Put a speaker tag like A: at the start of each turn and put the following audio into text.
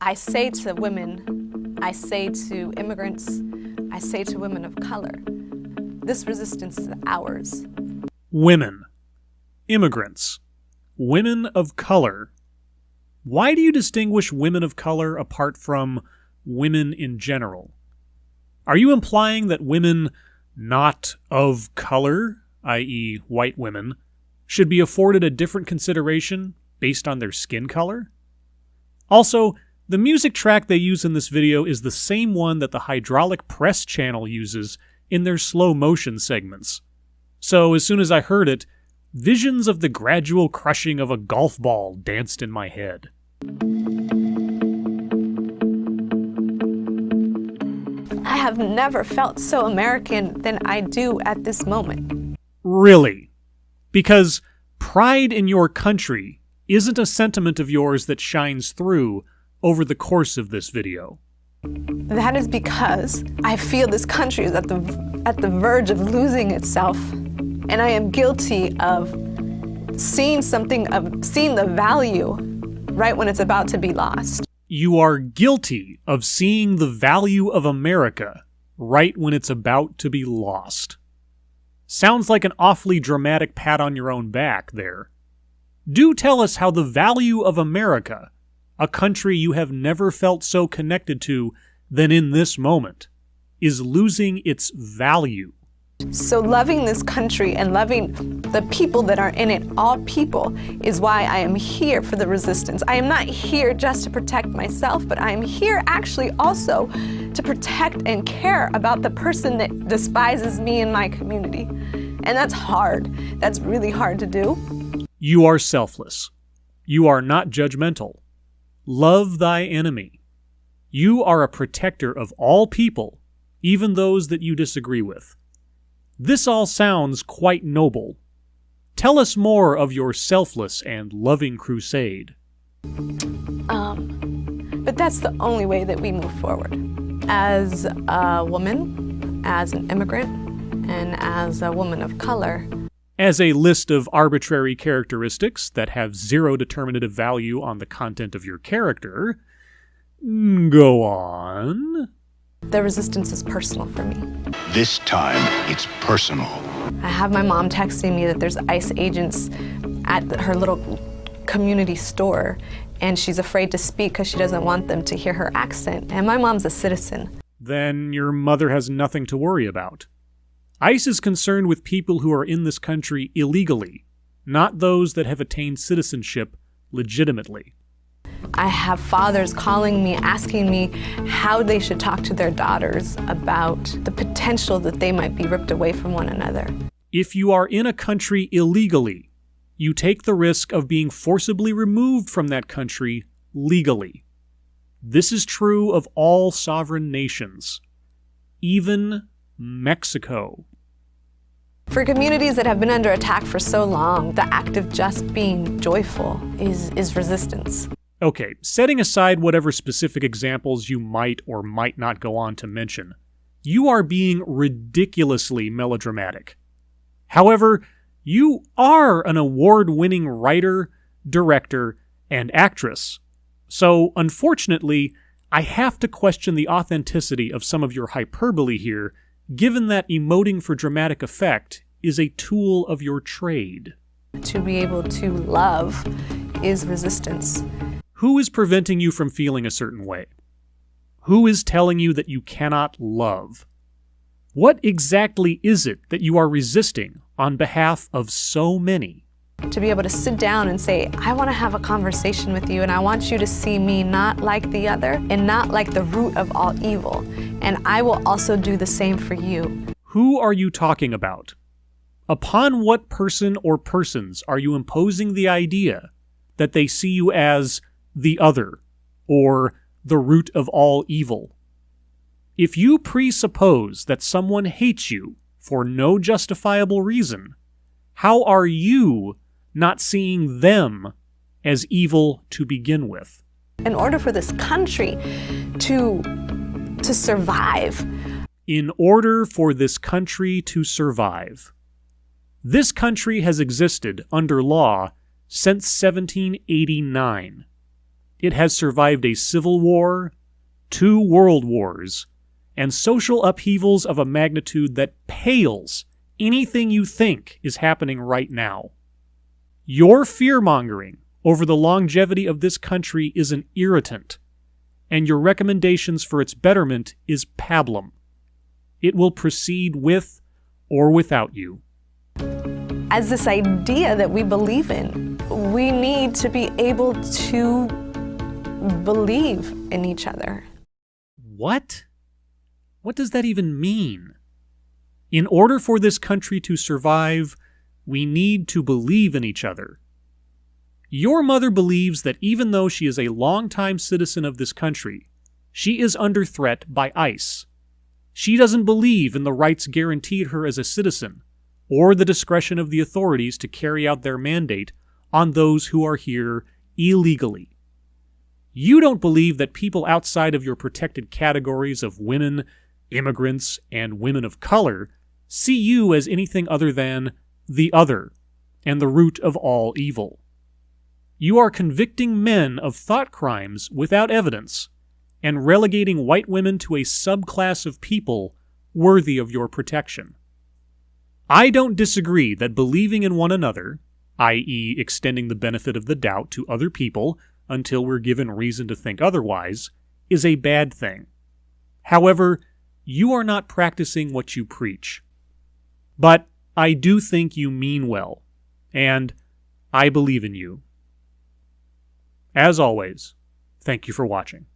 A: I say to women, I say to immigrants, I say to women of color, this resistance is ours.
B: Women, immigrants, women of color. Why do you distinguish women of color apart from women in general? Are you implying that women not of color, i.e. white women, should be afforded a different consideration based on their skin color? Also, the music track they use in this video is the same one that the hydraulic press channel uses in their slow motion segments. So as soon as I heard it, visions of the gradual crushing of a golf ball danced in my head.
A: I have never felt so American than I do at this moment.
B: Really? Because pride in your country isn't a sentiment of yours that shines through over the course of this video.
A: That is because I feel this country is at the verge of losing itself, and I am guilty of seeing the value right when it's about to be lost.
B: You are guilty of seeing the value of America right when it's about to be lost. Sounds like an awfully dramatic pat on your own back there. Do tell us how the value of America, a country you have never felt so connected to than in this moment, is losing its value.
A: So loving this country and loving the people that are in it, all people, is why I am here for the resistance. I am not here just to protect myself, but I am here actually also to protect and care about the person that despises me and my community. And that's hard. That's really hard to do.
B: You are selfless. You are not judgmental. Love thy enemy. You are a protector of all people, even those that you disagree with. This all sounds quite noble. Tell us more of your selfless and loving crusade.
A: But that's the only way that we move forward. As a woman, as an immigrant, and as a woman of color.
B: As a list of arbitrary characteristics that have zero determinative value on the content of your character, go on.
A: The resistance is personal for me.
C: This time, it's personal.
A: I have my mom texting me that there's ICE agents at her little community store, and she's afraid to speak because she doesn't want them to hear her accent. And my mom's a citizen.
B: Then your mother has nothing to worry about. ICE is concerned with people who are in this country illegally, not those that have attained citizenship legitimately.
A: I have fathers calling me, asking me how they should talk to their daughters about the potential that they might be ripped away from one another.
B: If you are in a country illegally, you take the risk of being forcibly removed from that country legally. This is true of all sovereign nations, even Mexico.
A: For communities that have been under attack for so long, the act of just being joyful is resistance.
B: Okay, setting aside whatever specific examples you might or might not go on to mention, you are being ridiculously melodramatic. However, you are an award-winning writer, director, and actress. So, unfortunately, I have to question the authenticity of some of your hyperbole here, given that emoting for dramatic effect is a tool of your trade.
A: To be able to love is resistance.
B: Who is preventing you from feeling a certain way? Who is telling you that you cannot love? What exactly is it that you are resisting on behalf of so many?
A: To be able to sit down and say, I want to have a conversation with you, and I want you to see me not like the other and not like the root of all evil. And I will also do the same for you.
B: Who are you talking about? Upon what person or persons are you imposing the idea that they see you as the other, or the root of all evil? If you presuppose that someone hates you for no justifiable reason, how are you not seeing them as evil to begin with?
A: In order for this country to survive.
B: In order for this country to survive. This country has existed under law since 1789. It has survived a civil war, 2 world wars, and social upheavals of a magnitude that pales anything you think is happening right now. Your fear-mongering over the longevity of this country is an irritant, and your recommendations for its betterment is pablum. It will proceed with or without you.
A: As this idea that we believe in, we need to be able to believe in each other.
B: What? What does that even mean? In order for this country to survive, we need to believe in each other. Your mother believes that even though she is a longtime citizen of this country, she is under threat by ICE. She doesn't believe in the rights guaranteed her as a citizen, or the discretion of the authorities to carry out their mandate on those who are here illegally. You don't believe that people outside of your protected categories of women, immigrants, and women of color see you as anything other than the other and the root of all evil. You are convicting men of thought crimes without evidence and relegating white women to a subclass of people worthy of your protection. I don't disagree that believing in one another, i.e., extending the benefit of the doubt to other people until we're given reason to think otherwise, is a bad thing. However, you are not practicing what you preach. But I do think you mean well, and I believe in you. As always, thank you for watching.